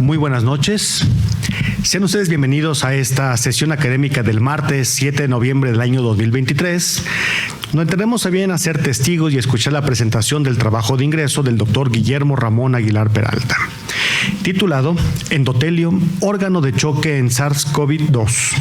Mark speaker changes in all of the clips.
Speaker 1: Muy buenas noches. Sean ustedes bienvenidos a esta sesión académica del martes 7 de noviembre del año 2023, donde tenemos a bien hacer testigos y escuchar la presentación del trabajo de ingreso del doctor Guillermo Ramón Aguilar Peralta, titulado Endotelio, órgano de choque en SARS-CoV-2.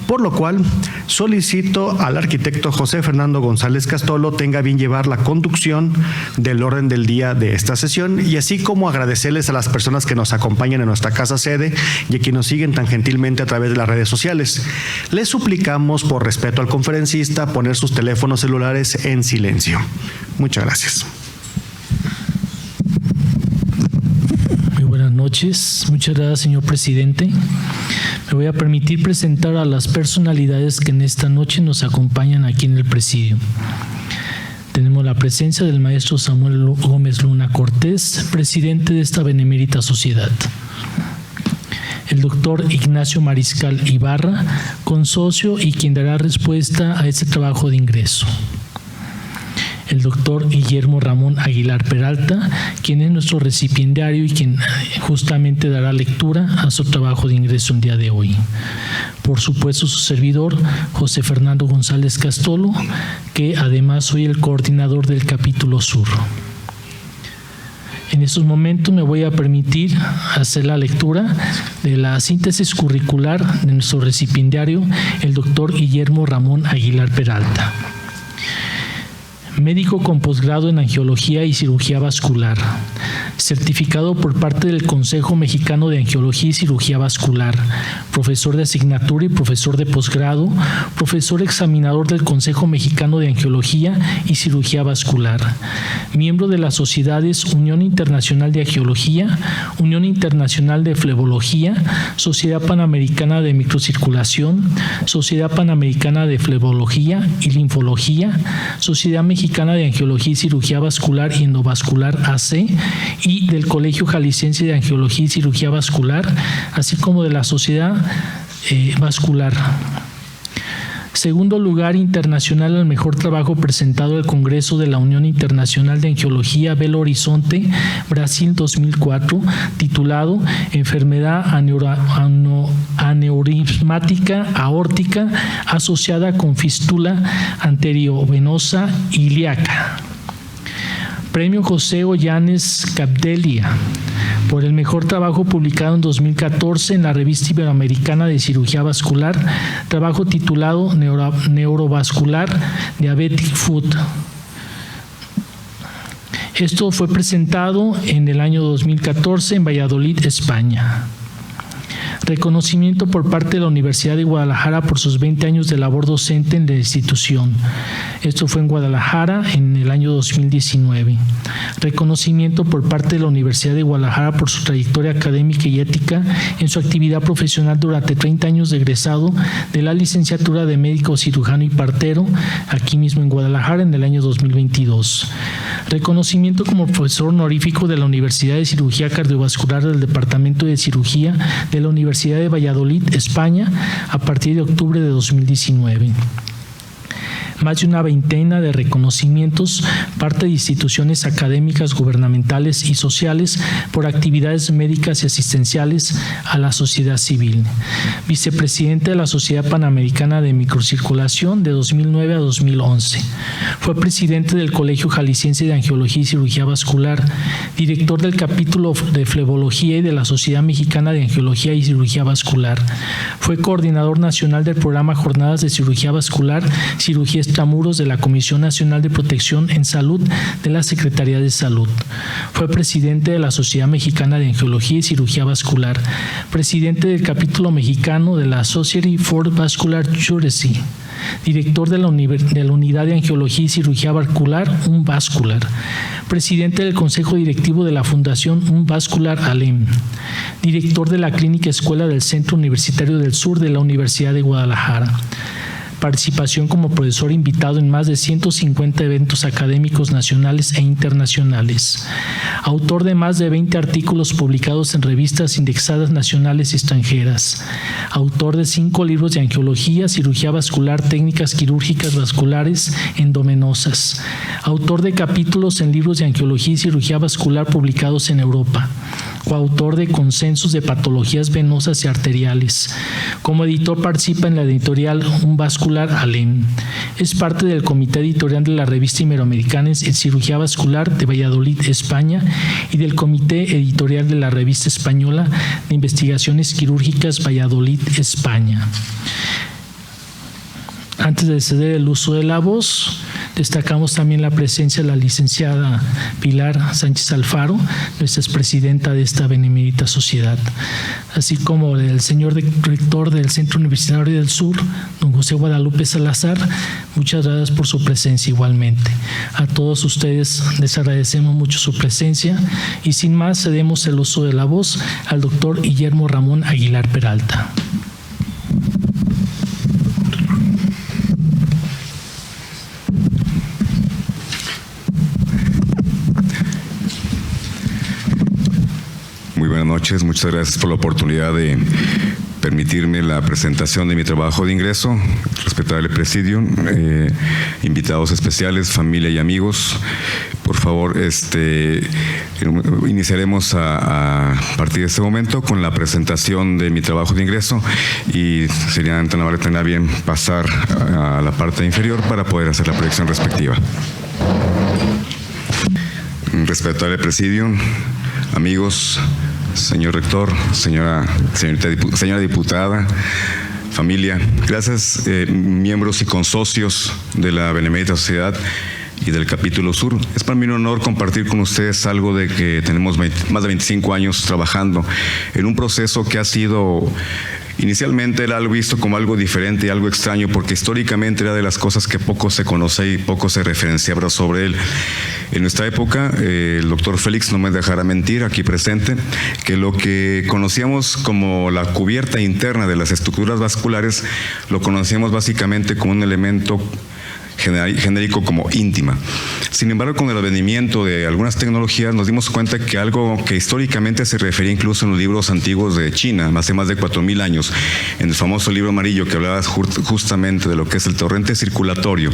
Speaker 1: Por lo cual, solicito al arquitecto José Fernando González Castolo tenga bien llevar la conducción del orden del día de esta sesión y así como agradecerles a las personas que nos acompañan en nuestra casa sede y a quienes nos siguen tan gentilmente a través de las redes sociales. Les suplicamos, por respeto al conferencista, poner sus teléfonos celulares en silencio. Muchas gracias.
Speaker 2: Buenas noches. Muchas gracias, señor presidente. Me voy a permitir presentar a las personalidades que en esta noche nos acompañan aquí en el presidio. Tenemos la presencia del maestro Samuel Gómez Luna Cortés, presidente de esta benemérita sociedad. El doctor Ignacio Mariscal Ibarra, consocio y quien dará respuesta a este trabajo de ingreso. El doctor Guillermo Ramón Aguilar Peralta, quien es nuestro recipiendario y quien justamente dará lectura a su trabajo de ingreso el día de hoy. Por supuesto, su servidor, José Fernando González Castolo, que además soy el coordinador del capítulo sur. En estos momentos me voy a permitir hacer la lectura de la síntesis curricular de nuestro recipiendario, el doctor Guillermo Ramón Aguilar Peralta. Médico con posgrado en Angiología y Cirugía Vascular, certificado por parte del Consejo Mexicano de Angiología y Cirugía Vascular, profesor de asignatura y profesor de posgrado, profesor examinador del Consejo Mexicano de Angiología y Cirugía Vascular, miembro de las sociedades Unión Internacional de Angiología, Unión Internacional de Flebología, Sociedad Panamericana de Microcirculación, Sociedad Panamericana de Flebología y Linfología, Sociedad Mexicana de Angiología y Cirugía Vascular y Endovascular AC y del Colegio Jalisciense de Angiología y Cirugía Vascular, así como de la Sociedad Vascular. Segundo lugar internacional al mejor trabajo presentado al Congreso de la Unión Internacional de Angiología Belo Horizonte, Brasil 2004, titulado Enfermedad aneurismática aórtica asociada con fístula anteriovenosa ilíaca. Premio José Ollanes Capdelia por el mejor trabajo publicado en 2014 en la Revista Iberoamericana de Cirugía Vascular, trabajo titulado Neurovascular Diabetic Foot. Esto fue presentado en el año 2014 en Valladolid, España. Reconocimiento por parte de la Universidad de Guadalajara por sus 20 años de labor docente en la institución. Esto fue en Guadalajara en el año 2019. Reconocimiento por parte de la Universidad de Guadalajara por su trayectoria académica y ética en su actividad profesional durante 30 años de egresado de la licenciatura de médico cirujano y partero, aquí mismo en Guadalajara en el año 2022. Reconocimiento como profesor honorífico de la Universidad de Cirugía Cardiovascular del Departamento de Cirugía de la Universidad de Valladolid, España, a partir de octubre de 2019. Más de una veintena de reconocimientos, parte de instituciones académicas, gubernamentales y sociales por actividades médicas y asistenciales a la sociedad civil. Vicepresidente de la Sociedad Panamericana de Microcirculación de 2009 a 2011. Fue presidente del Colegio Jalisciense de Angiología y Cirugía Vascular, director del capítulo de Flebología y de la Sociedad Mexicana de Angiología y Cirugía Vascular. Fue coordinador nacional del programa Jornadas de Cirugía Vascular, Cirugía Extramuros de la Comisión Nacional de Protección en Salud de la Secretaría de Salud. Fue presidente de la Sociedad Mexicana de Angiología y Cirugía Vascular, presidente del capítulo mexicano de la Society for Vascular Chirurgy, director de la Unidad de Angiología y Cirugía Vascular, UNVascular, presidente del Consejo Directivo de la Fundación UNVascular ALEM, director de la Clínica Escuela del Centro Universitario del Sur de la Universidad de Guadalajara. Participación como profesor invitado en más de 150 eventos académicos nacionales e internacionales. Autor de más de 20 artículos publicados en revistas indexadas nacionales y extranjeras. Autor de 5 libros de angiología, cirugía vascular, técnicas quirúrgicas vasculares endovenosas. autor de capítulos en libros de angiología y cirugía vascular publicados en Europa, coautor de consensos de patologías venosas y arteriales. Como editor participa en la editorial Un Vascular Alem. Es parte del comité editorial de la revista Iberoamericana en Cirugía Vascular de Valladolid, España, y del comité editorial de la revista española de Investigaciones Quirúrgicas Valladolid, España. Antes de ceder el uso de la voz, destacamos también la presencia de la licenciada Pilar Sánchez Alfaro, nuestra expresidenta de esta benemérita sociedad, así como el señor rector del Centro Universitario del Sur, don José Guadalupe Salazar. Muchas gracias por su presencia igualmente. A todos ustedes les agradecemos mucho su presencia y sin más cedemos el uso de la voz al doctor Guillermo Ramón Aguilar Peralta.
Speaker 3: Muy buenas noches, muchas gracias por la oportunidad de permitirme la presentación de mi trabajo de ingreso, respetable presidium, invitados especiales, familia y amigos. Por favor, iniciaremos a partir de este momento con la presentación de mi trabajo de ingreso y sería tan amable tener bien pasar a la parte inferior para poder hacer la proyección respectiva. Respetable presidium, amigos, señor rector, señora diputada, familia, gracias, miembros y consocios de la Benemérita Sociedad y del Capítulo Sur. Es para mí un honor compartir con ustedes algo de que tenemos más de 25 años trabajando en un proceso que ha sido... Inicialmente era algo visto como algo diferente y algo extraño porque históricamente era de las cosas que poco se conoce y poco se referenciaba sobre él. En nuestra época, el doctor Félix no me dejará mentir, aquí presente, que lo que conocíamos como la cubierta interna de las estructuras vasculares lo conocíamos básicamente como un elemento genérico como íntima. Sin embargo, con el advenimiento de algunas tecnologías nos dimos cuenta que algo que históricamente se refería incluso en los libros antiguos de China, hace más de 4,000 años, en el famoso libro amarillo que hablaba justamente de lo que es el torrente circulatorio,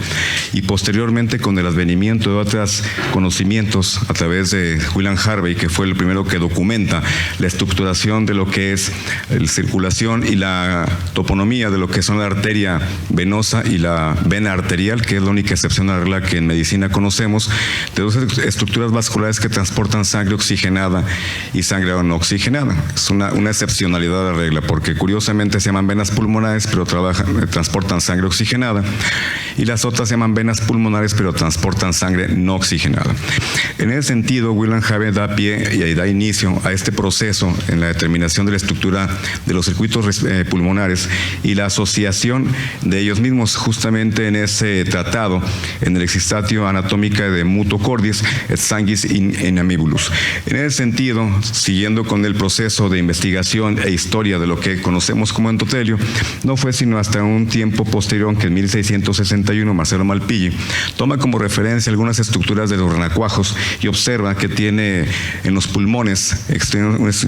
Speaker 3: y posteriormente con el advenimiento de otros conocimientos a través de William Harvey, que fue el primero que documenta la estructuración de lo que es la circulación y la toponomía de lo que son la arteria venosa y la vena arterial, que es la única excepción a la regla que en medicina conocemos, de dos estructuras vasculares que transportan sangre oxigenada y sangre no oxigenada. Es una excepcionalidad de la regla, porque curiosamente se llaman venas pulmonares, pero transportan sangre oxigenada, y las otras se llaman venas pulmonares, pero transportan sangre no oxigenada. En ese sentido, William Harvey da pie y da inicio a este proceso en la determinación de la estructura de los circuitos pulmonares y la asociación de ellos mismos, justamente en ese tratado, en el Existatio Anatómica de Muto Cordis et Sanguis in Amibulus. En ese sentido, siguiendo con el proceso de investigación e historia de lo que conocemos como endotelio, no fue sino hasta un tiempo posterior que en 1661 Marcelo Malpighi toma como referencia algunas estructuras de los renacuajos y observa que tiene en los pulmones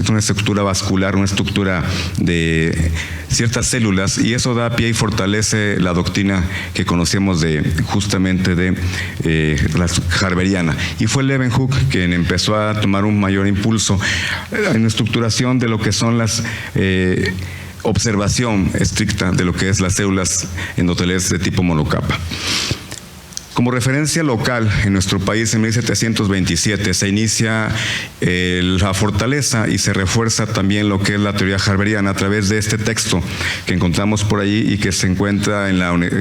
Speaker 3: una estructura vascular, una estructura de ciertas células, y eso da pie y fortalece la doctrina que conocemos justamente de la harveriana. Y fue Leeuwenhoek quien empezó a tomar un mayor impulso en la estructuración de lo que son las observación estricta de lo que es las células endoteliales de tipo monocapa. Como referencia local, en nuestro país en 1727 se inicia la fortaleza y se refuerza también lo que es la teoría harveriana a través de este texto que encontramos por ahí y que se encuentra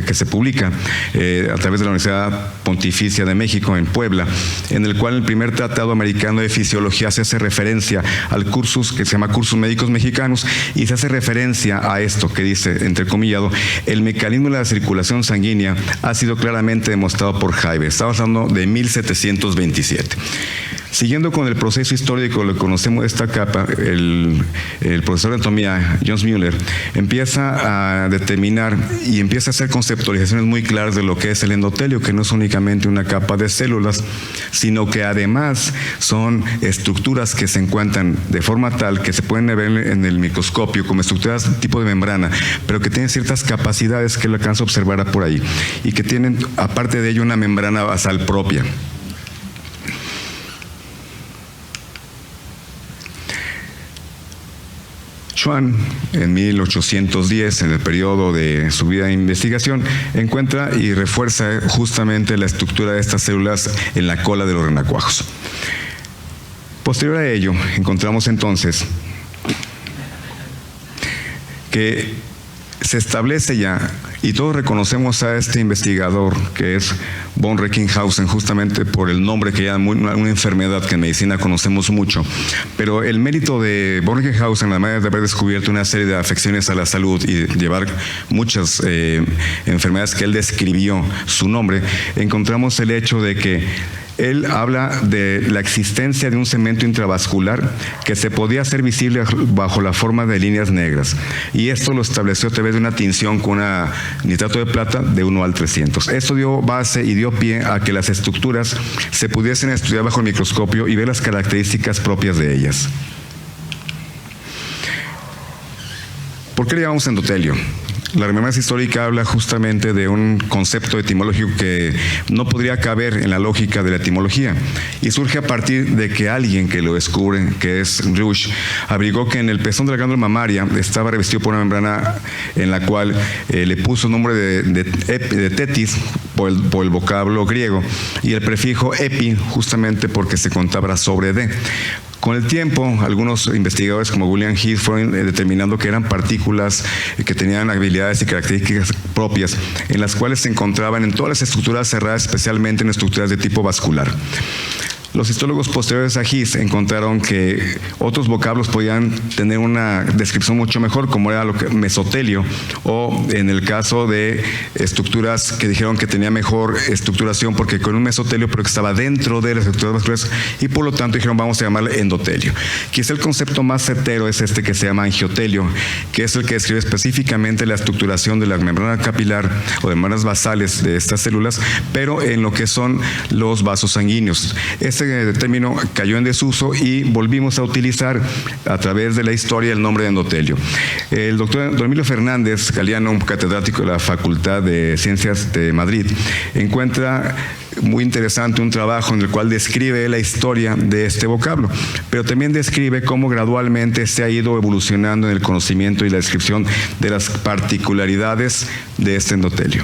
Speaker 3: que se publica a través de la Universidad Pontificia de México en Puebla, en el cual el primer tratado americano de fisiología se hace referencia al cursus que se llama Cursus Médicos Mexicanos, y se hace referencia a esto que dice, entrecomillado, el mecanismo de la circulación sanguínea ha sido claramente demostrado por Harvey. Estamos hablando de 1727. Siguiendo con el proceso histórico, lo que conocemos de esta capa, el profesor de anatomía, John Mueller, empieza a determinar y empieza a hacer conceptualizaciones muy claras de lo que es el endotelio, que no es únicamente una capa de células, sino que además son estructuras que se encuentran de forma tal que se pueden ver en el microscopio como estructuras tipo de membrana, pero que tienen ciertas capacidades que lo alcanza a observar por ahí y que tienen, aparte de ello, una membrana basal propia. Schwann, en 1810, en el periodo de su vida de investigación, encuentra y refuerza justamente la estructura de estas células en la cola de los renacuajos. Posterior a ello, encontramos entonces que se establece ya, y todos reconocemos a este investigador que es von Recklinghausen, justamente por el nombre que ya una enfermedad que en medicina conocemos mucho, pero el mérito de von Recklinghausen, además de haber descubierto una serie de afecciones a la salud y llevar muchas enfermedades que él describió su nombre, encontramos el hecho de que él habla de la existencia de un cemento intravascular que se podía hacer visible bajo la forma de líneas negras, y esto lo estableció a través de una tinción con una nitrato de plata de 1 al 300. Esto dio base y dio pie a que las estructuras se pudiesen estudiar bajo el microscopio y ver las características propias de ellas. ¿Por qué le llamamos endotelio? La remembranza histórica habla justamente de un concepto etimológico que no podría caber en la lógica de la etimología, y surge a partir de que alguien que lo descubre, que es Rush, averiguó que en el pezón de la glándula mamaria estaba revestido por una membrana en la cual le puso el nombre de tetis por el vocablo griego y el prefijo epi justamente porque se contaba sobre D. Con el tiempo, algunos investigadores como William Heath fueron determinando que eran partículas que tenían habilidades y características propias, en las cuales se encontraban en todas las estructuras cerradas, especialmente en estructuras de tipo vascular. Los histólogos posteriores a Heath encontraron que otros vocablos podían tener una descripción mucho mejor, como era lo que mesotelio, o en el caso de estructuras que dijeron que tenía mejor estructuración porque con un mesotelio, pero que estaba dentro de las estructuras vasculares, y por lo tanto dijeron vamos a llamarle endotelio. Quizá el concepto más certero es este que se llama angiotelio, que es el que describe específicamente la estructuración de la membrana capilar o de membranas basales de estas células, pero en lo que son los vasos sanguíneos. Este término cayó en desuso y volvimos a utilizar a través de la historia el nombre de endotelio. El doctor Don Emilio Fernández Galeano, un catedrático de la Facultad de Ciencias de Madrid, encuentra muy interesante un trabajo en el cual describe la historia de este vocablo, pero también describe cómo gradualmente se ha ido evolucionando en el conocimiento y la descripción de las particularidades de este endotelio.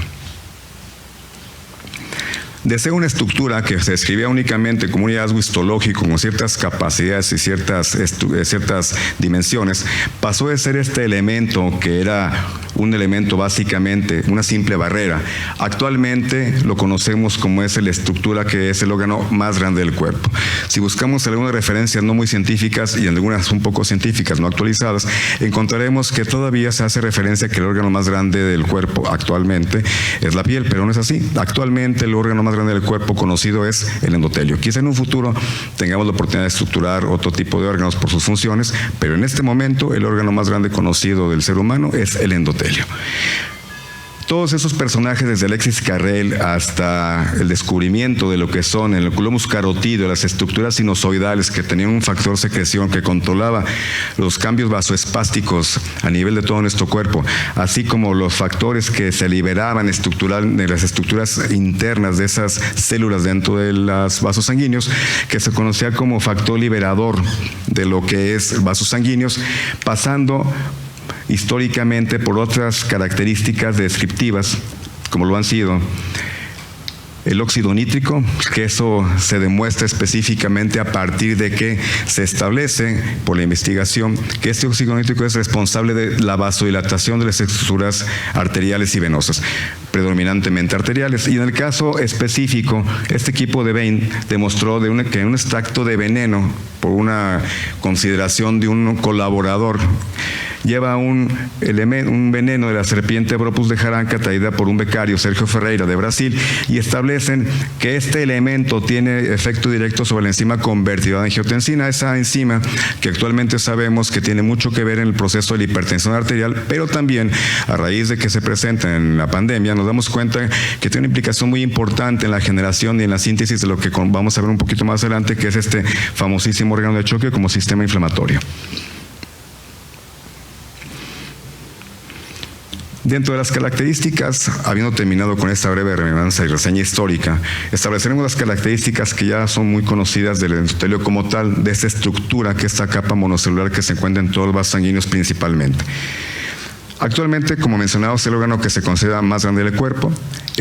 Speaker 3: De ser una estructura que se describía únicamente como un hallazgo histológico, con ciertas capacidades y ciertas dimensiones, pasó de ser este elemento que era un elemento básicamente, una simple barrera. Actualmente lo conocemos como es la estructura que es el órgano más grande del cuerpo. Si buscamos algunas referencias no muy científicas y algunas un poco científicas, no actualizadas, encontraremos que todavía se hace referencia a que el órgano más grande del cuerpo actualmente es la piel, pero no es así. Actualmente el órgano más grande del cuerpo conocido es el endotelio. Quizá en un futuro tengamos la oportunidad de estructurar otro tipo de órganos por sus funciones, pero en este momento el órgano más grande conocido del ser humano es el endotelio. Todos esos personajes, desde Alexis Carrel hasta el descubrimiento de lo que son el glomus carotídeo, las estructuras sinusoidales que tenían un factor de secreción que controlaba los cambios vasoespásticos a nivel de todo nuestro cuerpo, así como los factores que se liberaban estructural de las estructuras internas de esas células dentro de los vasos sanguíneos, que se conocía como factor liberador de lo que es vasos sanguíneos, pasando históricamente por otras características descriptivas, como lo han sido el óxido nítrico, que eso se demuestra específicamente a partir de que se establece por la investigación que este óxido nítrico es responsable de la vasodilatación de las estructuras arteriales y venosas, predominantemente arteriales. Y en el caso específico, este equipo de Bain demostró que un extracto de veneno, por una consideración de un colaborador lleva un veneno de la serpiente Bropus de Jaranca traída por un becario, Sergio Ferreira, de Brasil, y establecen que este elemento tiene efecto directo sobre la enzima convertidora de angiotensina, esa enzima que actualmente sabemos que tiene mucho que ver en el proceso de la hipertensión arterial, pero también a raíz de que se presenta en la pandemia nos damos cuenta que tiene una implicación muy importante en la generación y en la síntesis de lo que vamos a ver un poquito más adelante, que es este famosísimo órgano de choque como sistema inflamatorio. Dentro de las características, habiendo terminado con esta breve remembranza y reseña histórica, estableceremos las características que ya son muy conocidas del endotelio como tal, de esta estructura, que es esta capa monocelular que se encuentra en todos los vasos sanguíneos principalmente. Actualmente, como mencionaba, es el órgano que se considera más grande del cuerpo.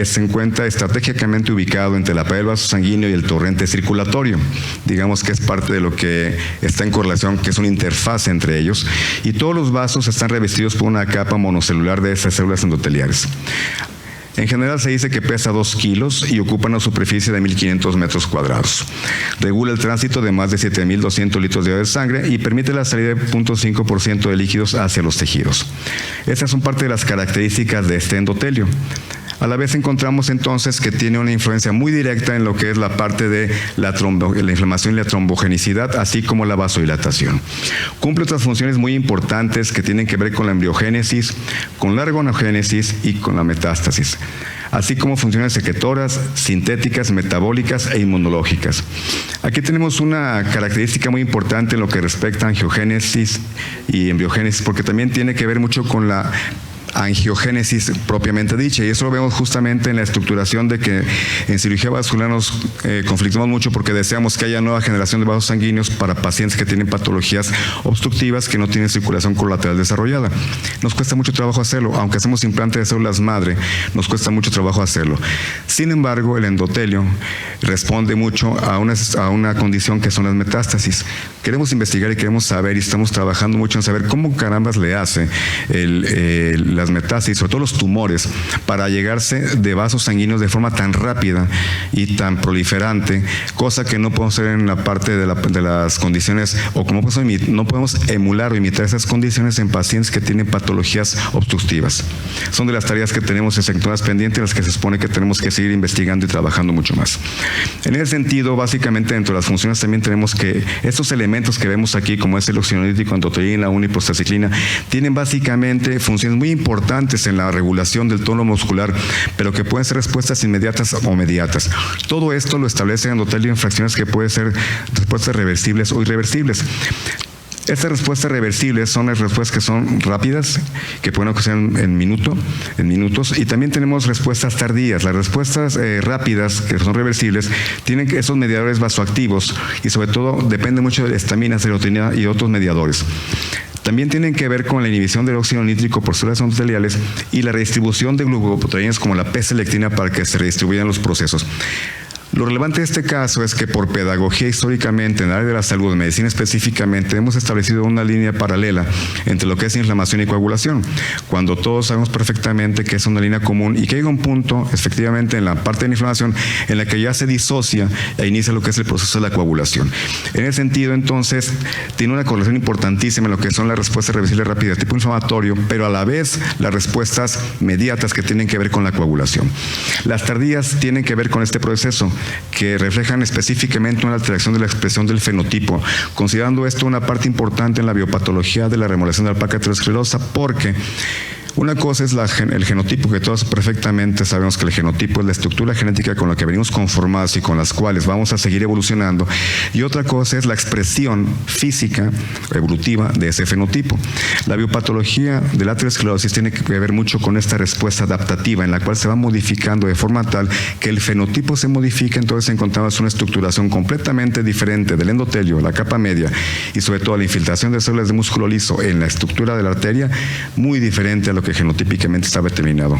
Speaker 3: Se encuentra estratégicamente ubicado entre la pared del vaso sanguíneo y el torrente circulatorio. Digamos que es parte de lo que está en correlación, que es una interfaz entre ellos. Y todos los vasos están revestidos por una capa monocelular de esas células endoteliales. En general se dice que pesa 2 kilos y ocupa una superficie de 1.500 metros cuadrados. Regula el tránsito de más de 7.200 litros de sangre y permite la salida de 0.5% de líquidos hacia los tejidos. Estas son parte de las características de este endotelio. A la vez encontramos entonces que tiene una influencia muy directa en lo que es la parte de la inflamación y la trombogenicidad, así como la vasodilatación. Cumple otras funciones muy importantes que tienen que ver con la embriogénesis, con la organogénesis y con la metástasis, así como funciones secretoras, sintéticas, metabólicas e inmunológicas. Aquí tenemos una característica muy importante en lo que respecta a angiogénesis y embriogénesis, porque también tiene que ver mucho con la angiogénesis propiamente dicha, y eso lo vemos justamente en la estructuración de que en cirugía vascular nos conflictamos mucho porque deseamos que haya nueva generación de vasos sanguíneos para pacientes que tienen patologías obstructivas que no tienen circulación colateral desarrollada. Nos cuesta mucho trabajo hacerlo, aunque hacemos implante de células madre, nos cuesta mucho trabajo hacerlo. Sin embargo, el endotelio responde mucho a una condición que son las metástasis. Queremos investigar y queremos saber, y estamos trabajando mucho en saber cómo carambas le hace las metástasis, sobre todo los tumores, para llegarse de vasos sanguíneos de forma tan rápida y tan proliferante, cosa que no podemos hacer en la parte de las condiciones, o como no podemos emular o imitar esas condiciones en pacientes que tienen patologías obstructivas. Son de las tareas que tenemos exceptuadas pendientes, las que se supone que tenemos que seguir investigando y trabajando mucho más. En ese sentido, básicamente dentro de las funciones también tenemos que estos elementos que vemos aquí, como es el oxinolítico, endotelina, 1 y prostaciclina, tienen básicamente funciones muy importantes en la regulación del tono muscular, pero que pueden ser respuestas inmediatas o mediatas. Todo esto lo establece el endotelio en fracciones que pueden ser respuestas reversibles o irreversibles. Estas respuestas reversibles son las respuestas que son rápidas, que pueden ocasionar en minutos, y también tenemos respuestas tardías. Las respuestas rápidas, que son reversibles, tienen esos mediadores vasoactivos y sobre todo depende mucho de la histamina, serotonina y otros mediadores. También tienen que ver con la inhibición del óxido nítrico por células endoteliales y la redistribución de glucoproteínas como la P-selectina para que se redistribuyan los procesos. Lo relevante de este caso es que por pedagogía históricamente en el área de la salud, en medicina específicamente, hemos establecido una línea paralela entre lo que es inflamación y coagulación, cuando todos sabemos perfectamente que es una línea común y que llega un punto, efectivamente, en la parte de la inflamación en la que ya se disocia e inicia lo que es el proceso de la coagulación. En ese sentido, entonces, tiene una correlación importantísima en lo que son las respuestas reversibles rápidas de tipo inflamatorio, pero a la vez las respuestas mediatas que tienen que ver con la coagulación. Las tardías tienen que ver con este proceso, que reflejan específicamente una alteración de la expresión del fenotipo, considerando esto una parte importante en la biopatología de la remodelación de la placa aterosclerosa, porque una cosa es el genotipo, que todos perfectamente sabemos que el genotipo es la estructura genética con la que venimos conformados y con las cuales vamos a seguir evolucionando, y otra cosa es la expresión física, evolutiva, de ese fenotipo. La biopatología de la aterosclerosis tiene que ver mucho con esta respuesta adaptativa, en la cual se va modificando de forma tal que el fenotipo se modifica, entonces encontramos una estructuración completamente diferente del endotelio, la capa media, y sobre todo la infiltración de células de músculo liso en la estructura de la arteria, muy diferente a lo que genotípicamente está determinado.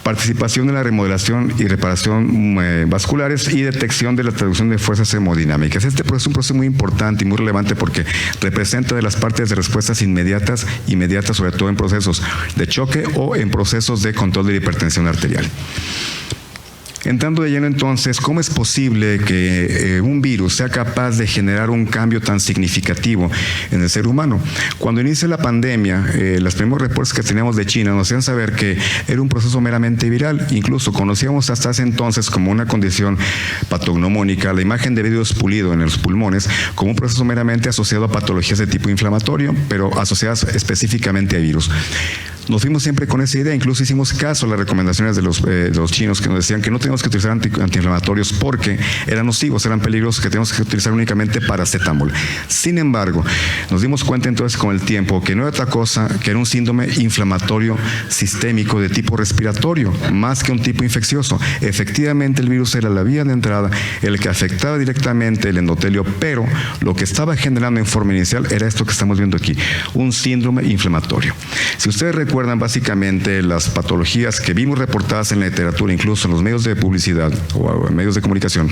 Speaker 3: Participación en la remodelación y reparación vasculares y detección de la traducción de fuerzas hemodinámicas. Este proceso es un proceso muy importante y muy relevante porque representa de las partes de respuestas inmediatas sobre todo en procesos de choque o en procesos de control de la hipertensión arterial. Entrando de lleno entonces, ¿cómo es posible que un virus sea capaz de generar un cambio tan significativo en el ser humano? Cuando inicia la pandemia, los primeros reportes que teníamos de China nos hacían saber que era un proceso meramente viral. Incluso conocíamos hasta ese entonces como una condición patognomónica la imagen de vidrio pulido en los pulmones como un proceso meramente asociado a patologías de tipo inflamatorio, pero asociadas específicamente a virus. Nos fuimos siempre con esa idea, incluso hicimos caso a las recomendaciones de los chinos que nos decían que no teníamos que utilizar antiinflamatorios porque eran nocivos, eran peligrosos, que teníamos que utilizar únicamente paracetamol. Sin embargo, nos dimos cuenta entonces con el tiempo que no era otra cosa que era un síndrome inflamatorio sistémico de tipo respiratorio, más que un tipo infeccioso. Efectivamente, el virus era la vía de entrada, el que afectaba directamente el endotelio, pero lo que estaba generando en forma inicial era esto que estamos viendo aquí, un síndrome inflamatorio. Si ustedes recuerdan básicamente las patologías que vimos reportadas en la literatura, incluso en los medios de publicidad o en medios de comunicación,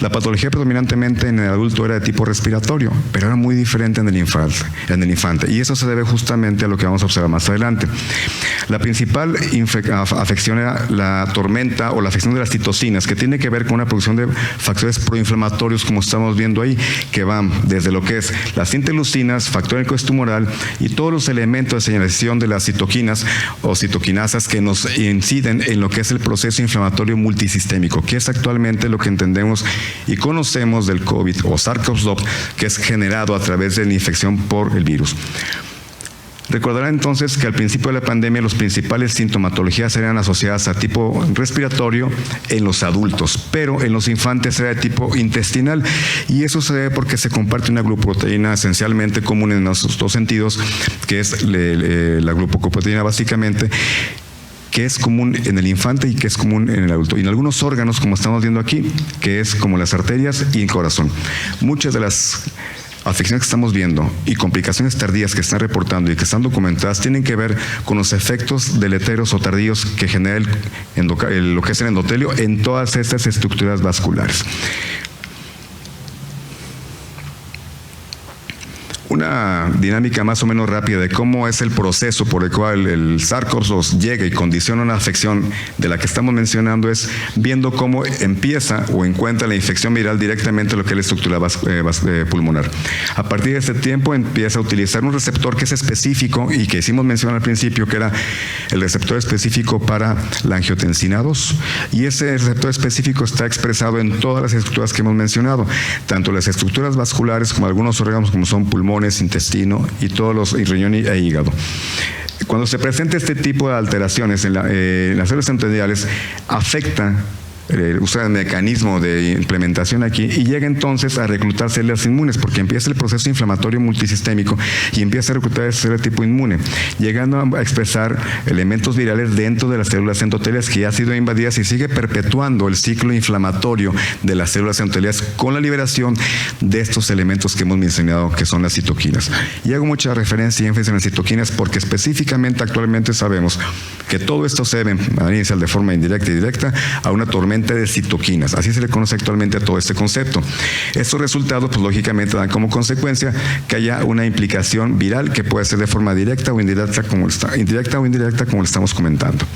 Speaker 3: la patología predominantemente en el adulto era de tipo respiratorio, pero era muy diferente en el infante, y eso se debe justamente a lo que vamos a observar más adelante. La principal afección era la tormenta o la afección de las citocinas, que tiene que ver con una producción de factores proinflamatorios, como estamos viendo ahí, que van desde lo que es las interleucinas, factor tumoral y todos los elementos de señalización de las citoquinas o citoquinasas que nos inciden en lo que es el proceso inflamatorio multisistémico, que es actualmente lo que entendemos y conocemos del COVID o SARS-CoV-2, que es generado a través de la infección por el virus. Recordarán entonces que al principio de la pandemia las principales sintomatologías eran asociadas a tipo respiratorio en los adultos, pero en los infantes era de tipo intestinal, y eso se debe porque se comparte una glucoproteína esencialmente común en esos dos sentidos, que es la glucoproteína básicamente, que es común en el infante y que es común en el adulto. Y en algunos órganos, como estamos viendo aquí, que es como las arterias y el corazón. Muchas de las afecciones que estamos viendo y complicaciones tardías que están reportando y que están documentadas tienen que ver con los efectos deleterios o tardíos que genera lo que es el endotelio en todas estas estructuras vasculares. Una dinámica más o menos rápida de cómo es el proceso por el cual el SARS-CoV-2 llega y condiciona una afección de la que estamos mencionando es viendo cómo empieza o encuentra la infección viral directamente en lo que es la estructura pulmonar. A partir de este tiempo empieza a utilizar un receptor que es específico y que hicimos mención al principio, que era el receptor específico para la angiotensina 2, y ese receptor específico está expresado en todas las estructuras que hemos mencionado, tanto las estructuras vasculares como algunos órganos como son pulmones, intestino y todos los riñón e hígado. Cuando se presenta este tipo de alteraciones en las células endoteliales, afecta usa el mecanismo de implementación aquí y llega entonces a reclutar células inmunes, porque empieza el proceso inflamatorio multisistémico y empieza a reclutar células tipo inmune, llegando a expresar elementos virales dentro de las células endoteliales que ya han sido invadidas, y sigue perpetuando el ciclo inflamatorio de las células endoteliales con la liberación de estos elementos que hemos mencionado, que son las citoquinas. Y hago mucha referencia y énfasis en las citoquinas porque específicamente actualmente sabemos que todo esto se debe, a inicial de forma indirecta y directa, a una tormenta de citoquinas. Así se le conoce actualmente a todo este concepto. Estos resultados, pues lógicamente dan como consecuencia que haya una implicación viral que puede ser de forma directa o indirecta, como lo estamos comentando.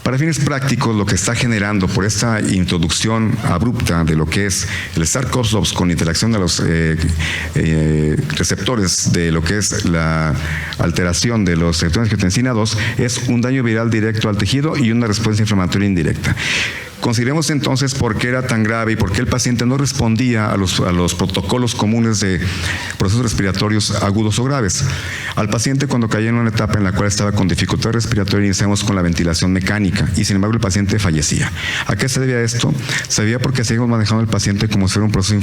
Speaker 3: Para fines prácticos, lo que está generando por esta introducción abrupta de lo que es el SARS-CoV-2 con interacción de los receptores de lo que es la alteración de los receptores de angiotensina 2 es un daño viral directo al tejido y una respuesta inflamatoria indirecta. Consideremos entonces por qué era tan grave y por qué el paciente no respondía a los protocolos comunes de procesos respiratorios agudos o graves. Al paciente, cuando caía en una etapa en la cual estaba con dificultad respiratoria, iniciamos con la ventilación mecánica y sin embargo el paciente fallecía. ¿A qué se debía esto? Se debía porque seguimos manejando al paciente como si fuera un proceso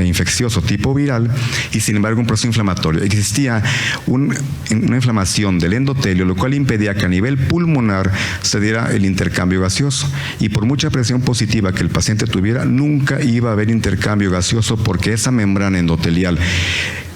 Speaker 3: infeccioso tipo viral y sin embargo un proceso inflamatorio. Existía una inflamación del endotelio, lo cual impedía que a nivel pulmonar se diera el intercambio gaseoso, y por mucha presión positiva que el paciente tuviera, nunca iba a haber intercambio gaseoso porque esa membrana endotelial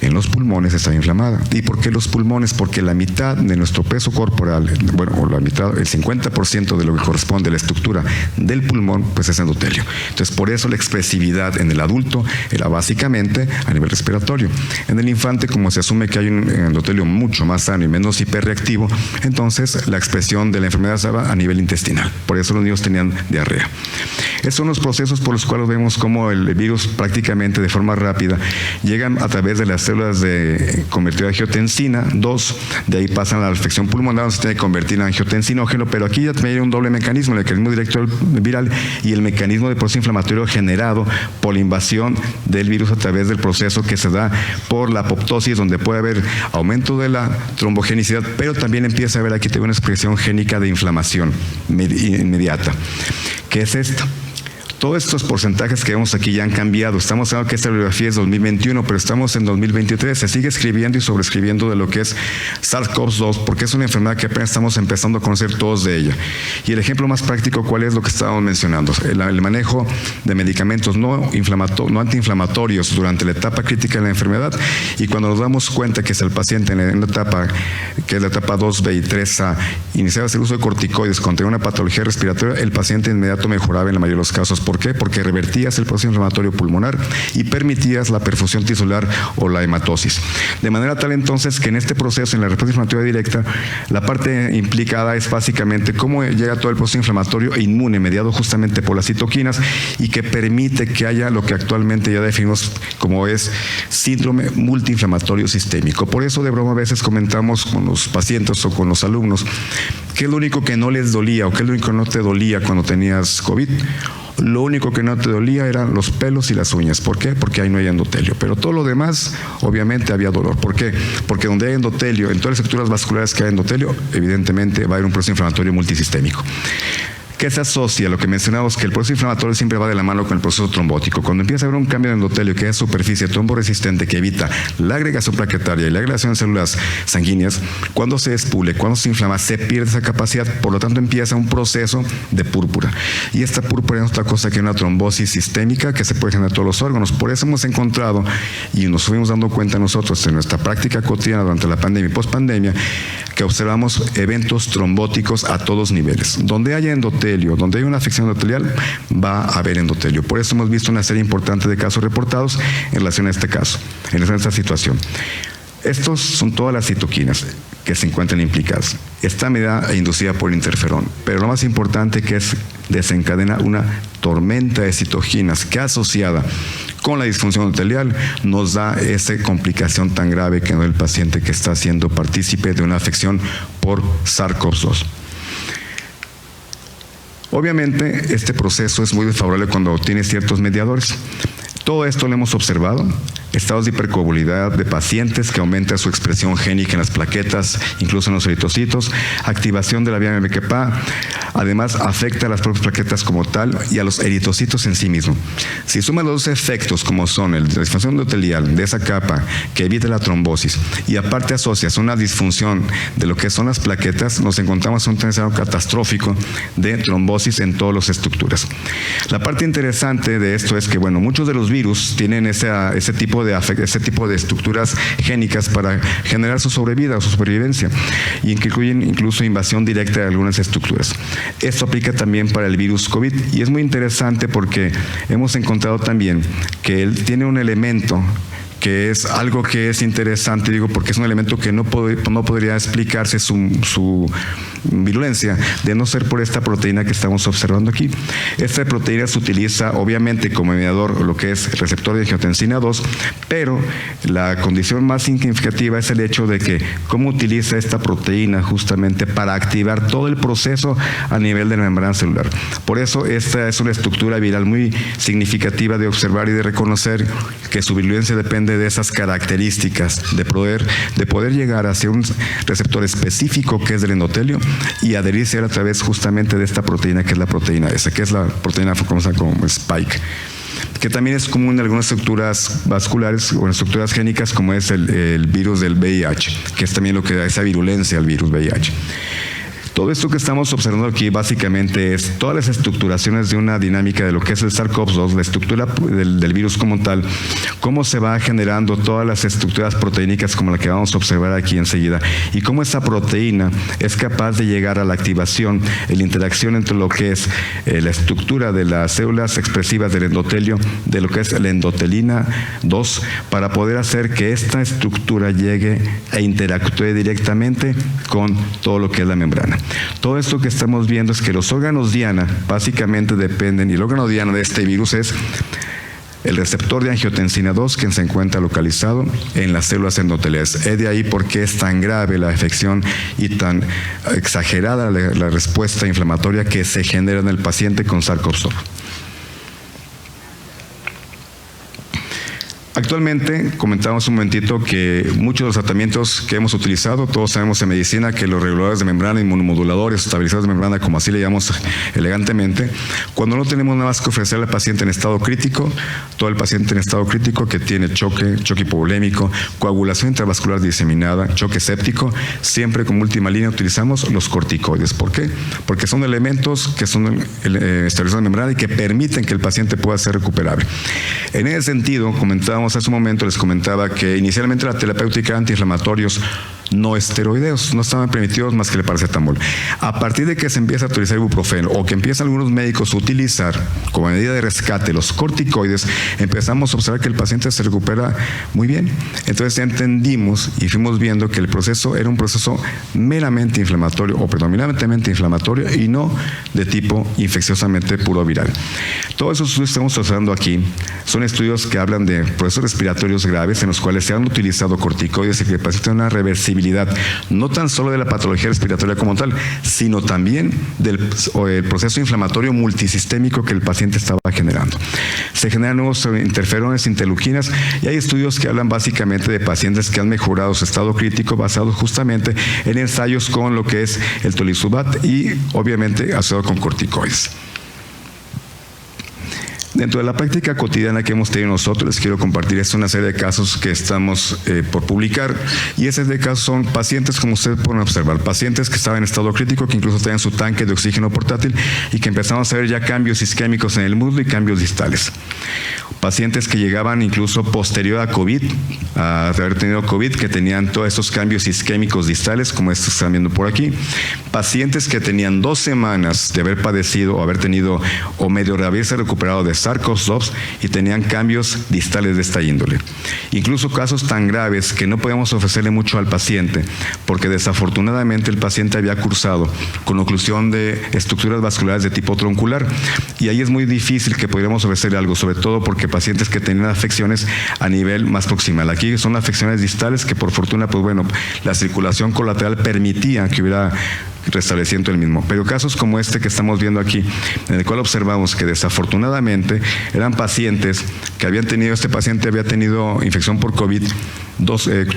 Speaker 3: en los pulmones estaba inflamada. ¿Y por qué los pulmones? Porque la mitad de nuestro peso corporal, bueno, o la mitad, el 50% de lo que corresponde a la estructura del pulmón, pues es endotelio. Entonces, por eso la expresividad en el adulto era básicamente a nivel respiratorio. En el infante, como se asume que hay un endotelio mucho más sano y menos hiperreactivo, entonces la expresión de la enfermedad estaba a nivel intestinal. Por eso los niños tenían diarrea. Estos son los procesos por los cuales vemos cómo el virus prácticamente de forma rápida llegan a través de las células de convertido a angiotensina 2, de ahí pasan a la afección pulmonar, donde se tiene que convertir en angiotensinógeno, pero aquí ya también hay un doble mecanismo, el mecanismo directo viral y el mecanismo de proceso inflamatorio generado por la invasión del virus a través del proceso que se da por la apoptosis, donde puede haber aumento de la trombogenicidad, pero también empieza a haber aquí una expresión génica de inflamación inmediata. ¿Qué es esto? Todos estos porcentajes que vemos aquí ya han cambiado. Estamos hablando que esta bibliografía es 2021, pero estamos en 2023. Se sigue escribiendo y sobreescribiendo de lo que es SARS-CoV-2, porque es una enfermedad que apenas estamos empezando a conocer todos de ella. Y el ejemplo más práctico, ¿cuál es lo que estábamos mencionando? El manejo de medicamentos no antiinflamatorios durante la etapa crítica de la enfermedad, y cuando nos damos cuenta que si el paciente en la etapa, que es la etapa 2B y 3A, iniciaba el uso de corticoides contra una patología respiratoria, el paciente de inmediato mejoraba en la mayoría de los casos. ¿Por qué? Porque revertías el proceso inflamatorio pulmonar y permitías la perfusión tisular o la hematosis. De manera tal entonces que en este proceso, en la respuesta inflamatoria directa, la parte implicada es básicamente cómo llega todo el proceso inflamatorio e inmune, mediado justamente por las citoquinas, y que permite que haya lo que actualmente ya definimos como es síndrome multiinflamatorio sistémico. Por eso de broma a veces comentamos con los pacientes o con los alumnos qué es lo único que no les dolía o qué es lo único que no te dolía cuando tenías COVID. Lo único que no te dolía eran los pelos y las uñas. ¿Por qué? Porque ahí no hay endotelio. Pero todo lo demás, obviamente, había dolor. ¿Por qué? Porque donde hay endotelio, en todas las estructuras vasculares que hay endotelio, evidentemente va a haber un proceso inflamatorio multisistémico. ¿Qué se asocia? Lo que mencionamos, que el proceso inflamatorio siempre va de la mano con el proceso trombótico. Cuando empieza a haber un cambio de endotelio, que es superficie tromboresistente, que evita la agregación plaquetaria y la agregación de células sanguíneas, cuando se expule, cuando se inflama, se pierde esa capacidad, por lo tanto empieza un proceso de púrpura. Y esta púrpura es otra cosa que una trombosis sistémica que se puede generar en todos los órganos. Por eso hemos encontrado, y nos fuimos dando cuenta nosotros en nuestra práctica cotidiana durante la pandemia y pospandemia, que observamos eventos trombóticos a todos niveles. Donde haya endotelio, donde hay una afección endotelial, va a haber endotelio. Por eso hemos visto una serie importante de casos reportados en relación a este caso, en relación a esta situación. Estos son todas las citoquinas que se encuentran implicadas. Está medida e inducida por el interferón, pero lo más importante que es desencadena una tormenta de citoquinas que asociada con la disfunción endotelial nos da esa complicación tan grave que no es el paciente que está siendo partícipe de una afección por SARS-CoV-2. Obviamente, este proceso es muy desfavorable cuando tiene ciertos mediadores. Todo esto lo hemos observado. Estados de hipercoagulabilidad de pacientes que aumenta su expresión génica en las plaquetas, incluso en los eritrocitos, activación de la vía MQPA, además afecta a las propias plaquetas como tal y a los eritrocitos en sí mismo. Si suman los dos efectos como son la disfunción endotelial de esa capa que evita la trombosis y aparte asocias una disfunción de lo que son las plaquetas, nos encontramos un escenario catastrófico de trombosis en todas las estructuras. La parte interesante de esto es que, bueno, muchos de los virus tienen ese tipo de estructuras génicas para generar su sobrevida o su supervivencia, y que incluyen incluso invasión directa de algunas estructuras. Esto aplica también para el virus COVID, y es muy interesante porque hemos encontrado también que él tiene un elemento que es algo que es interesante, digo, porque es un elemento que no podría explicarse su virulencia de no ser por esta proteína que estamos observando aquí. Esta proteína se utiliza obviamente como mediador, lo que es el receptor de angiotensina 2, pero la condición más significativa es el hecho de que cómo utiliza esta proteína justamente para activar todo el proceso a nivel de la membrana celular. Por eso esta es una estructura viral muy significativa de observar y de reconocer que su virulencia depende de esas características de poder llegar hacia un receptor específico que es del endotelio y adherirse a través justamente de esta proteína que es la proteína S, que es la proteína famosa como Spike, que también es común en algunas estructuras vasculares o en estructuras génicas como es el virus del VIH, que es también lo que da esa virulencia al virus VIH. Todo esto que estamos observando aquí básicamente es todas las estructuraciones de una dinámica de lo que es el SARS-CoV-2, la estructura del virus como tal, cómo se va generando todas las estructuras proteínicas como la que vamos a observar aquí enseguida, y cómo esa proteína es capaz de llegar a la activación, la interacción entre lo que es la estructura de las células expresivas del endotelio, de lo que es la endotelina 2, para poder hacer que esta estructura llegue e interactúe directamente con todo lo que es la membrana. Todo esto que estamos viendo es que los órganos diana básicamente dependen, y el órgano diana de este virus es el receptor de angiotensina 2, que se encuentra localizado en las células endoteliales. Es de ahí por qué es tan grave la afección y tan exagerada la respuesta inflamatoria que se genera en el paciente con SARS-CoV-2. Actualmente, comentamos un momentito que muchos de los tratamientos que hemos utilizado, todos sabemos en medicina que los reguladores de membrana, inmunomoduladores, estabilizadores de membrana, como así le llamamos elegantemente, cuando no tenemos nada más que ofrecerle al paciente en estado crítico, todo el paciente en estado crítico que tiene choque hipovolémico, coagulación intravascular diseminada, choque séptico, siempre como última línea utilizamos los corticoides. ¿Por qué? Porque son elementos que son estabilizadores de membrana y que permiten que el paciente pueda ser recuperable. En ese sentido, comentábamos hace un momento, les comentaba que inicialmente la terapéutica antiinflamatorios no esteroideos no estaban permitidos más que el paracetamol. A partir de que se empieza a utilizar ibuprofeno o que empiezan algunos médicos a utilizar como medida de rescate los corticoides, empezamos a observar que el paciente se recupera muy bien. Entonces entendimos y fuimos viendo que el proceso era un proceso meramente inflamatorio o predominantemente inflamatorio y no de tipo infecciosamente puro viral. Todos esos estudios que estamos observando aquí son estudios que hablan de procesos respiratorios graves en los cuales se han utilizado corticoides y que el paciente tiene una reversibilidad no tan solo de la patología respiratoria como tal, sino también del proceso inflamatorio multisistémico que el paciente estaba generando. Se generan nuevos interferones, interleuquinas, y hay estudios que hablan básicamente de pacientes que han mejorado su estado crítico basados justamente en ensayos con lo que es el tolizumab y obviamente asociado con corticoides. Dentro de la práctica cotidiana que hemos tenido nosotros, les quiero compartir una serie de casos que estamos por publicar, y esos de casos son pacientes, como ustedes pueden observar, pacientes que estaban en estado crítico, que incluso tenían su tanque de oxígeno portátil y que empezamos a ver ya cambios isquémicos en el muslo y cambios distales. Pacientes que llegaban incluso posterior a COVID, a haber tenido COVID, que tenían todos estos cambios isquémicos distales, como estos que están viendo por aquí. Pacientes que tenían 2 semanas de haber padecido o haber tenido o medio de haberse recuperado de SARS-CoV-2 y tenían cambios distales de esta índole. Incluso casos tan graves que no podemos ofrecerle mucho al paciente, porque desafortunadamente el paciente había cursado con oclusión de estructuras vasculares de tipo troncular, y ahí es muy difícil que pudiéramos ofrecerle algo, sobre todo porque pacientes que tenían afecciones a nivel más proximal. Aquí son afecciones distales que por fortuna, pues bueno, la circulación colateral permitía que hubiera restablecimiento del mismo. Pero casos como este que estamos viendo aquí, en el cual observamos que desafortunadamente eran pacientes que habían tenido, este paciente había tenido infección por COVID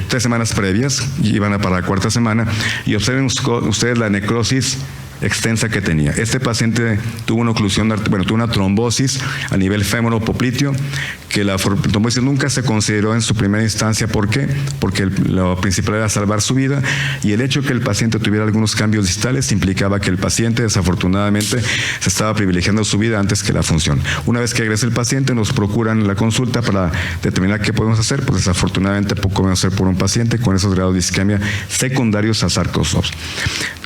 Speaker 3: 3 semanas previas, y iban a para la 4ª semana, y observen ustedes la necrosis extensa que tenía. Este paciente tuvo una oclusión, tuvo una trombosis a nivel fémoro-popliteo, que la trombosis nunca se consideró en su primera instancia. ¿Por qué? Porque lo principal era salvar su vida, y el hecho de que el paciente tuviera algunos cambios distales implicaba que el paciente desafortunadamente se estaba privilegiando su vida antes que la función. Una vez que regresa el paciente, nos procuran la consulta para determinar qué podemos hacer. Pues desafortunadamente poco podemos hacer por un paciente con esos grados de isquemia secundarios a SARS-CoV-2.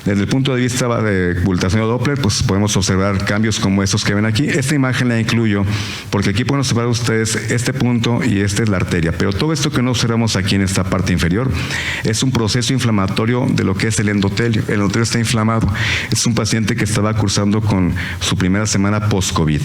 Speaker 3: Desde el punto de vista de ultrasonido Doppler, pues podemos observar cambios como estos que ven aquí. Esta imagen la incluyo porque aquí pueden observar ustedes este punto y esta es la arteria. Pero todo esto que no observamos aquí en esta parte inferior es un proceso inflamatorio de lo que es el endotelio. El endotelio está inflamado. Es un paciente que estaba cursando con su primera semana post-COVID.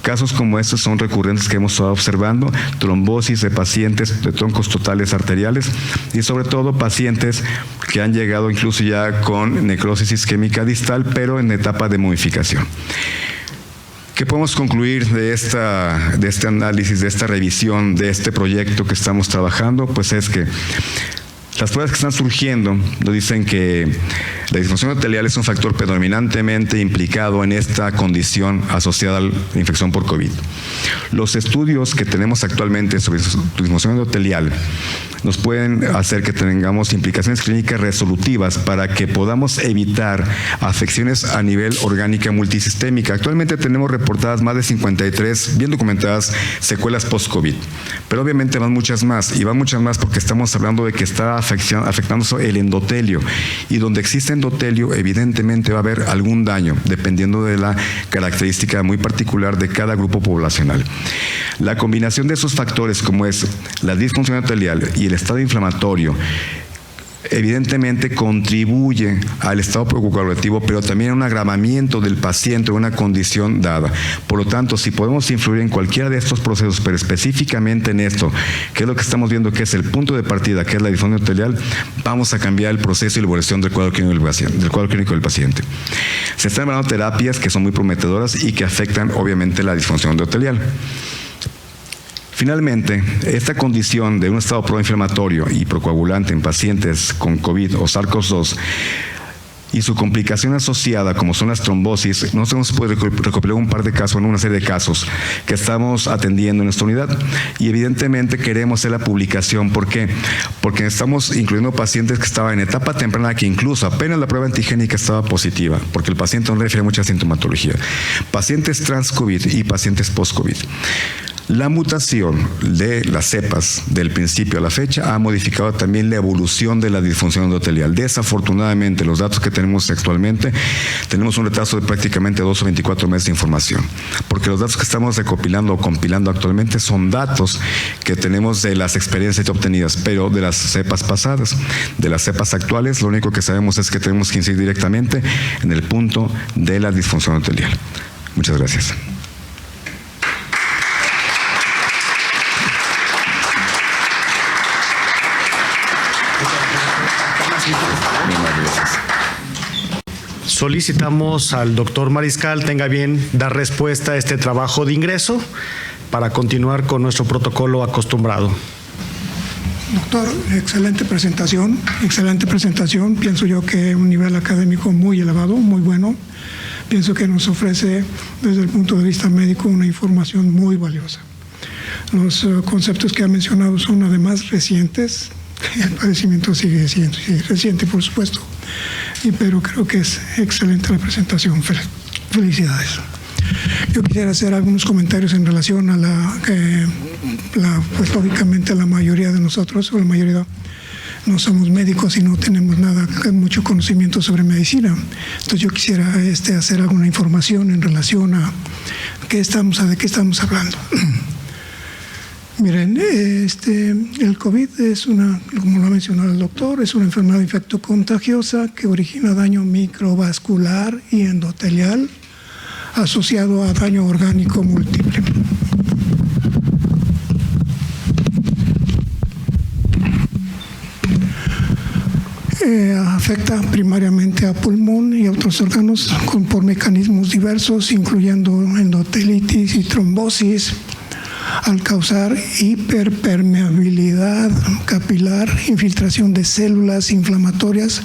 Speaker 3: Casos como estos son recurrentes que hemos estado observando, trombosis de pacientes de troncos totales arteriales y sobre todo pacientes que han llegado incluso ya con necrosis isquémica distal, pero en etapa de momificación. ¿Qué podemos concluir de este análisis, de esta revisión, de este proyecto que estamos trabajando? Pues es que Las pruebas que están surgiendo nos dicen que la disfunción endotelial es un factor predominantemente implicado en esta condición asociada a la infección por COVID. Los estudios que tenemos actualmente sobre disfunción endotelial nos pueden hacer que tengamos implicaciones clínicas resolutivas para que podamos evitar afecciones a nivel orgánica multisistémica. Actualmente tenemos reportadas más de 53 bien documentadas secuelas post-COVID, pero obviamente van muchas más, y van muchas más porque estamos hablando de que está afectando el endotelio, y donde existe endotelio evidentemente va a haber algún daño, dependiendo de la característica muy particular de cada grupo poblacional. La combinación de esos factores, como es la disfunción endotelial y el estado inflamatorio, evidentemente contribuye al estado preocupativo, pero también a un agravamiento del paciente o una condición dada. Por lo tanto, si podemos influir en cualquiera de estos procesos, pero específicamente en esto, que es lo que estamos viendo que es el punto de partida, que es la disfunción endotelial, vamos a cambiar el proceso y la evolución del cuadro clínico del paciente. Se están dando terapias que son muy prometedoras y que afectan obviamente la disfunción endotelial. Finalmente, esta condición de un estado proinflamatorio y procoagulante en pacientes con COVID o SARS-CoV-2 y su complicación asociada, como son las trombosis, no se puede recopilar un par de casos, una serie de casos que estamos atendiendo en nuestra unidad, y evidentemente queremos hacer la publicación. ¿Por qué? Porque estamos incluyendo pacientes que estaban en etapa temprana, que incluso apenas la prueba antigénica estaba positiva, porque el paciente no refiere mucha sintomatología, pacientes trans-COVID y pacientes post-COVID. La mutación de las cepas del principio a la fecha ha modificado también la evolución de la disfunción endotelial. Desafortunadamente, los datos que tenemos actualmente, tenemos un retraso de prácticamente 2 o 24 meses de información, porque los datos que estamos recopilando o compilando actualmente son datos que tenemos de las experiencias obtenidas, pero de las cepas pasadas. De las cepas actuales, lo único que sabemos es que tenemos que incidir directamente en el punto de la disfunción endotelial. Muchas gracias.
Speaker 1: Solicitamos al doctor Mariscal tenga bien dar respuesta a este trabajo de ingreso para continuar con nuestro protocolo acostumbrado.
Speaker 4: Doctor, excelente presentación. Pienso yo que un nivel académico muy elevado, muy bueno. Pienso que nos ofrece, desde el punto de vista médico, una información muy valiosa. Los conceptos que ha mencionado son además recientes. El padecimiento sigue siendo reciente, por supuesto, pero creo que es excelente la presentación. Felicidades. Yo quisiera hacer algunos comentarios en relación a pues lógicamente la mayoría de nosotros, o la mayoría, no somos médicos y no tenemos mucho conocimiento sobre medicina. Entonces yo quisiera hacer alguna información en relación a de qué estamos hablando. Miren, el COVID es como lo ha mencionado el doctor, es una enfermedad infectocontagiosa que origina daño microvascular y endotelial asociado a daño orgánico múltiple. Afecta primariamente a pulmón y a otros órganos por mecanismos diversos, incluyendo endotelitis y trombosis, al causar hiperpermeabilidad capilar, infiltración de células inflamatorias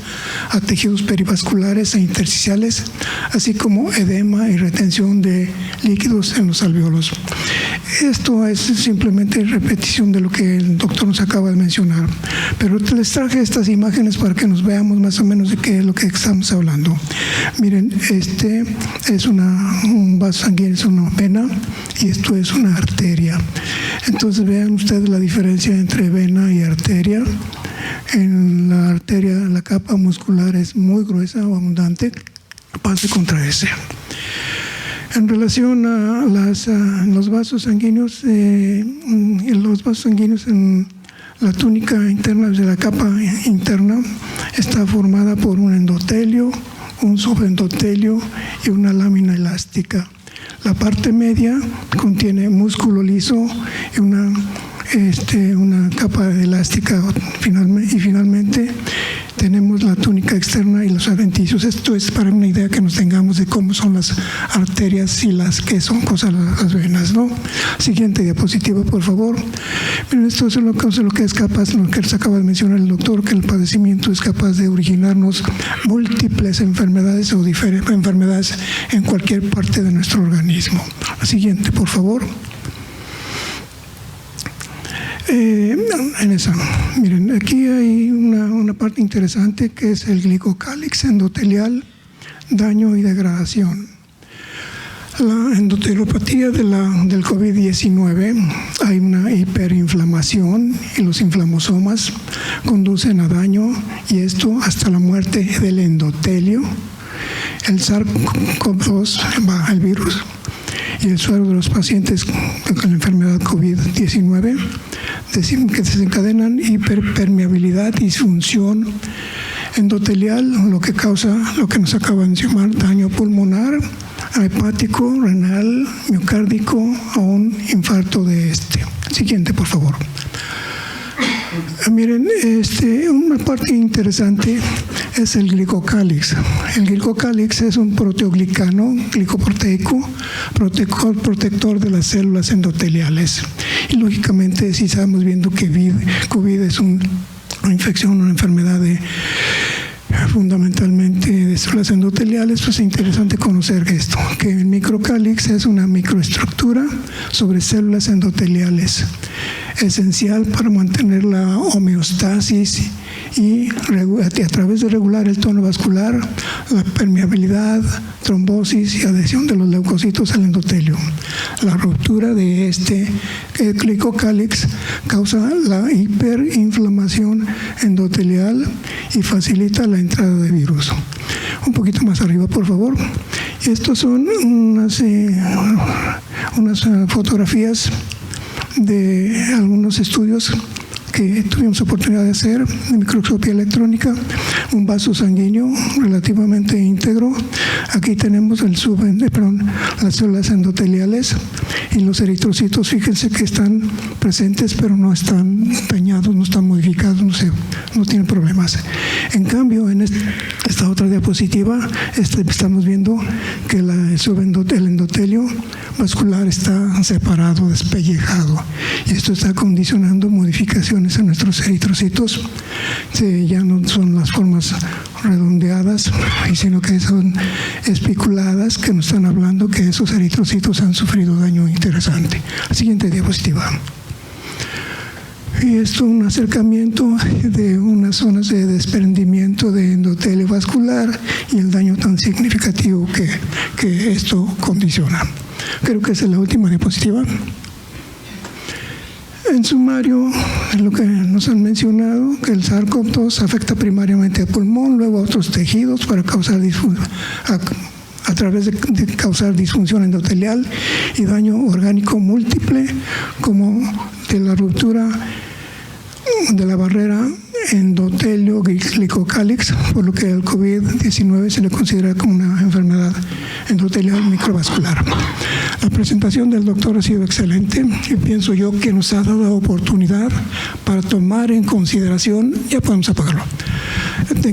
Speaker 4: a tejidos perivasculares e intersticiales, así como edema y retención de líquidos en los alvéolos. Esto es simplemente repetición de lo que el doctor nos acaba de mencionar, pero les traje estas imágenes para que nos veamos más o menos de qué es lo que estamos hablando. Miren, es un vaso sanguíneo, es una vena, y esto es una arteria. Entonces vean ustedes la diferencia entre vena y arteria. En la arteria la capa muscular es muy gruesa o abundante, capaz de contraerse. En relación a los vasos sanguíneos, en la túnica interna de la capa interna está formada por un endotelio, un subendotelio y una lámina elástica. La parte media contiene músculo liso y una capa elástica, y finalmente tenemos la túnica externa y los adventicios. Esto es para una idea que nos tengamos de cómo son las arterias y las que son cosas las venas, ¿no? Siguiente diapositiva, por favor. Miren, esto es lo que es capaz, lo que les acaba de mencionar el doctor, que el padecimiento es capaz de originarnos múltiples enfermedades o diferentes enfermedades en cualquier parte de nuestro organismo. La siguiente, por favor. En esa, miren, aquí hay una parte interesante que es el glicocálix endotelial, daño y degradación. La endotelopatía del COVID-19, hay una hiperinflamación y los inflamosomas conducen a daño y esto hasta la muerte del endotelio. El SARS-CoV-2, el virus, y el suero de los pacientes con la enfermedad COVID-19 que desencadenan hiperpermeabilidad, disfunción endotelial, lo que causa lo que nos acaba de mencionar, daño pulmonar, hepático, renal, miocárdico o un infarto de este. Siguiente, por favor. Miren, una parte interesante es el glicocálix. El glicocálix es un proteoglicano glicoproteico, protector de las células endoteliales. Y lógicamente, si estamos viendo que COVID es una infección, una enfermedad fundamentalmente de células endoteliales, pues es interesante conocer esto, que el microcálix es una microestructura sobre células endoteliales, esencial para mantener la homeostasis y a través de regular el tono vascular, la permeabilidad, trombosis y adhesión de los leucocitos al endotelio. La ruptura de este glicocálix causa la hiperinflamación endotelial y facilita la entrada de virus. Un poquito más arriba, por favor. Estos son unas fotografías de algunos estudios que tuvimos oportunidad de hacer de microscopía electrónica, un vaso sanguíneo relativamente íntegro. Aquí tenemos las células endoteliales y los eritrocitos, fíjense que están presentes, pero no están dañados, no están modificados, no tienen problemas. En cambio, en esta otra diapositiva estamos viendo que el endotelio vascular está separado, despellejado, y esto está condicionando modificaciones en nuestros eritrocitos. Ya no son las formas redondeadas, sino que son espiculadas, que nos están hablando que esos eritrocitos han sufrido daño interesante. Siguiente diapositiva. Y esto es un acercamiento de unas zonas de desprendimiento de endotelio vascular y el daño tan significativo que esto condiciona. Creo que esa es la última diapositiva. En sumario, lo que nos han mencionado, que el SARS-CoV-2 afecta primariamente al pulmón, luego a otros tejidos para causar a través de causar disfunción endotelial y daño orgánico múltiple, como de la ruptura de la barrera endotelio-glicocálix, por lo que el COVID-19 se le considera como una enfermedad endotelial microvascular. La presentación del doctor ha sido excelente y pienso yo que nos ha dado la oportunidad para tomar en consideración, ya podemos apagarlo,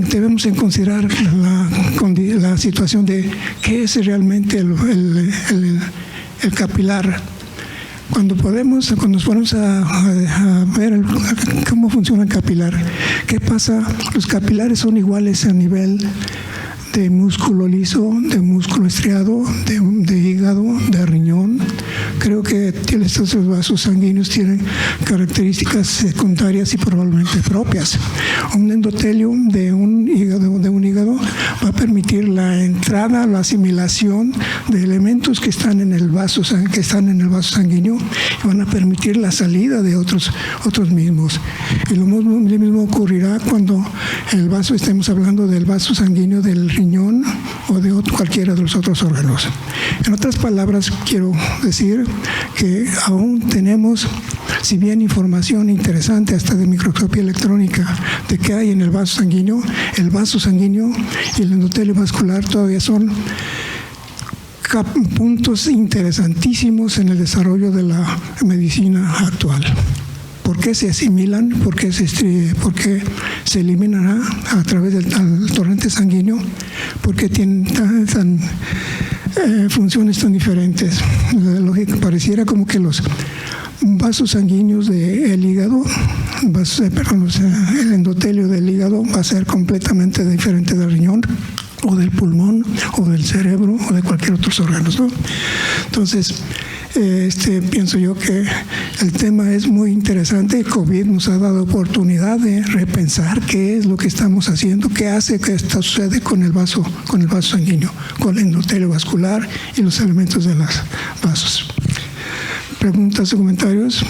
Speaker 4: debemos en considerar la situación de qué es realmente el capilar. Cuando nos ponemos a ver cómo funciona el capilar, ¿qué pasa? Los capilares son iguales a nivel de músculo liso, de músculo estriado, de hígado, de riñón. Creo que estos vasos sanguíneos tienen características secundarias y probablemente propias. Un endotelio de un hígado va a permitir la entrada, la asimilación de elementos que están en el vaso sanguíneo y van a permitir la salida de otros mismos. Y lo mismo ocurrirá cuando estemos hablando del vaso sanguíneo del riñón o de cualquiera de los otros órganos. En otras palabras, quiero decir que aún tenemos, si bien información interesante hasta de microscopía electrónica de qué hay en el vaso sanguíneo y el endotelio vascular todavía son puntos interesantísimos en el desarrollo de la medicina actual. ¿Por qué se asimilan? ¿Por qué se eliminan a través del torrente sanguíneo? ¿Por qué tienen funciones tan diferentes? La lógica pareciera como que los vasos sanguíneos del hígado, el endotelio del hígado va a ser completamente diferente del riñón o del pulmón o del cerebro o de cualquier otro órgano, ¿no? Entonces, pienso yo que el tema es muy interesante. COVID nos ha dado oportunidad de repensar qué es lo que estamos haciendo, qué hace que esto sucede con el vaso sanguíneo, con el endotelio vascular y los elementos de los vasos. ¿Preguntas o comentarios?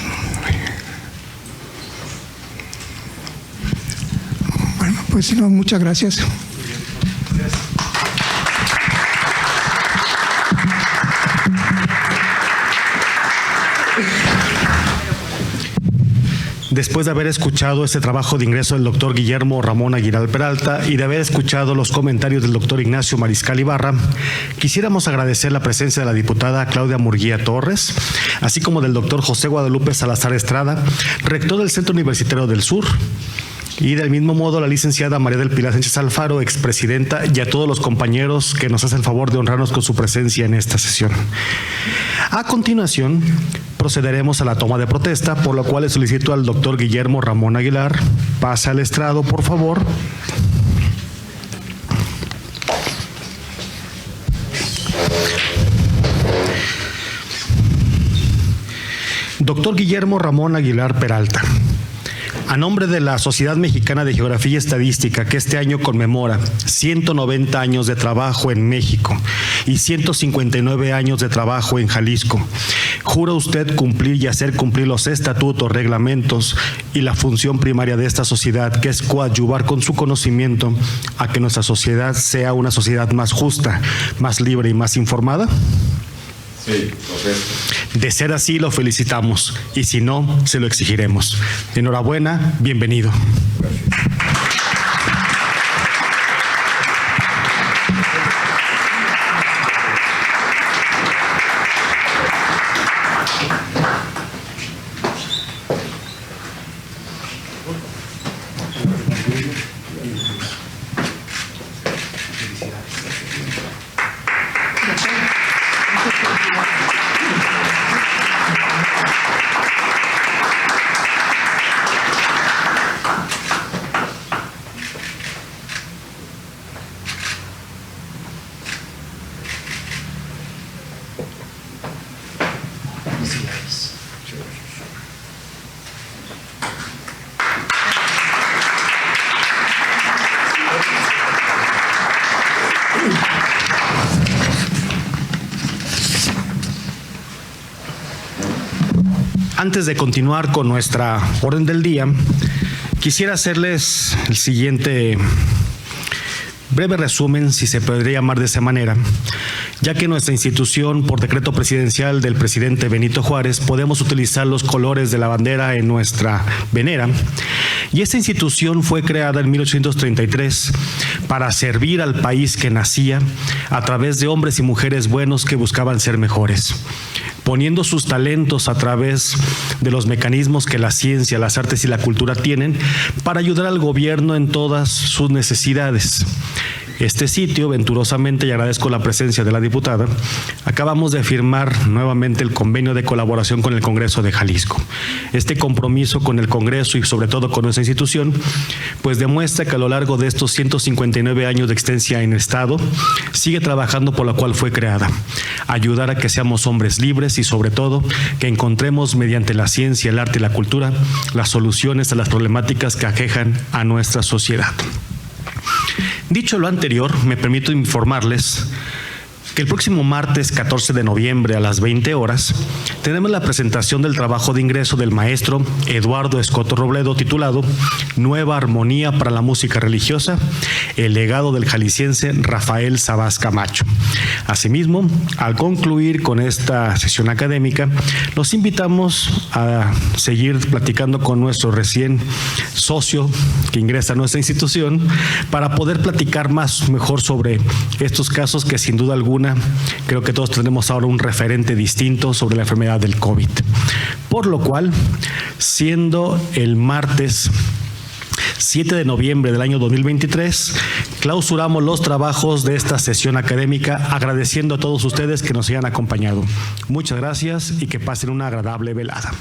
Speaker 4: Bueno, pues si no, muchas gracias.
Speaker 1: Después de haber escuchado este trabajo de ingreso del doctor Guillermo Ramón Aguilar Peralta y de haber escuchado los comentarios del doctor Ignacio Mariscal Ibarra, quisiéramos agradecer la presencia de la diputada Claudia Murguía Torres, así como del doctor José Guadalupe Salazar Estrada, rector del Centro Universitario del Sur, y del mismo modo la licenciada María del Pilar Sánchez Alfaro, expresidenta, y a todos los compañeros que nos hacen el favor de honrarnos con su presencia en esta sesión. A continuación, procederemos a la toma de protesta, por lo cual le solicito al doctor Guillermo Ramón Aguilar, pase al estrado, por favor. Doctor Guillermo Ramón Aguilar Peralta, a nombre de la Sociedad Mexicana de Geografía y Estadística, que este año conmemora 190 años de trabajo en México y 159 años de trabajo en Jalisco, ¿jura usted cumplir y hacer cumplir los estatutos, reglamentos y la función primaria de esta sociedad, que es coadyuvar con su conocimiento a que nuestra sociedad sea una sociedad más justa, más libre y más informada?
Speaker 3: Sí, correcto.
Speaker 1: De ser así, lo felicitamos, y si no, se lo exigiremos. Enhorabuena, bienvenido. Antes de continuar con nuestra orden del día, quisiera hacerles el siguiente breve resumen, si se podría llamar de esa manera, ya que nuestra institución, por decreto presidencial del presidente Benito Juárez, podemos utilizar los colores de la bandera en nuestra venera, y esta institución fue creada en 1833 para servir al país que nacía a través de hombres y mujeres buenos que buscaban ser mejores, poniendo sus talentos a través de los mecanismos que la ciencia, las artes y la cultura tienen para ayudar al gobierno en todas sus necesidades. Este sitio, venturosamente, y agradezco la presencia de la diputada, acabamos de firmar nuevamente el convenio de colaboración con el Congreso de Jalisco. Este compromiso con el Congreso y sobre todo con nuestra institución, pues demuestra que a lo largo de estos 159 años de existencia en el Estado, sigue trabajando por la cual fue creada: ayudar a que seamos hombres libres y sobre todo que encontremos mediante la ciencia, el arte y la cultura las soluciones a las problemáticas que aquejan a nuestra sociedad. Dicho lo anterior, me permito informarles que el próximo martes 14 de noviembre a las 20 horas tenemos la presentación del trabajo de ingreso del maestro Eduardo Escoto Robledo titulado Nueva Armonía para la Música Religiosa, el legado del jalisciense Rafael Sabás Camacho. Asimismo, al concluir con esta sesión académica, los invitamos a seguir platicando con nuestro recién socio que ingresa a nuestra institución para poder platicar mejor sobre estos casos que sin duda alguna vacuna, creo que todos tenemos ahora un referente distinto sobre la enfermedad del COVID. Por lo cual, siendo el martes 7 de noviembre del año 2023, clausuramos los trabajos de esta sesión académica, agradeciendo a todos ustedes que nos hayan acompañado. Muchas gracias y que pasen una agradable velada.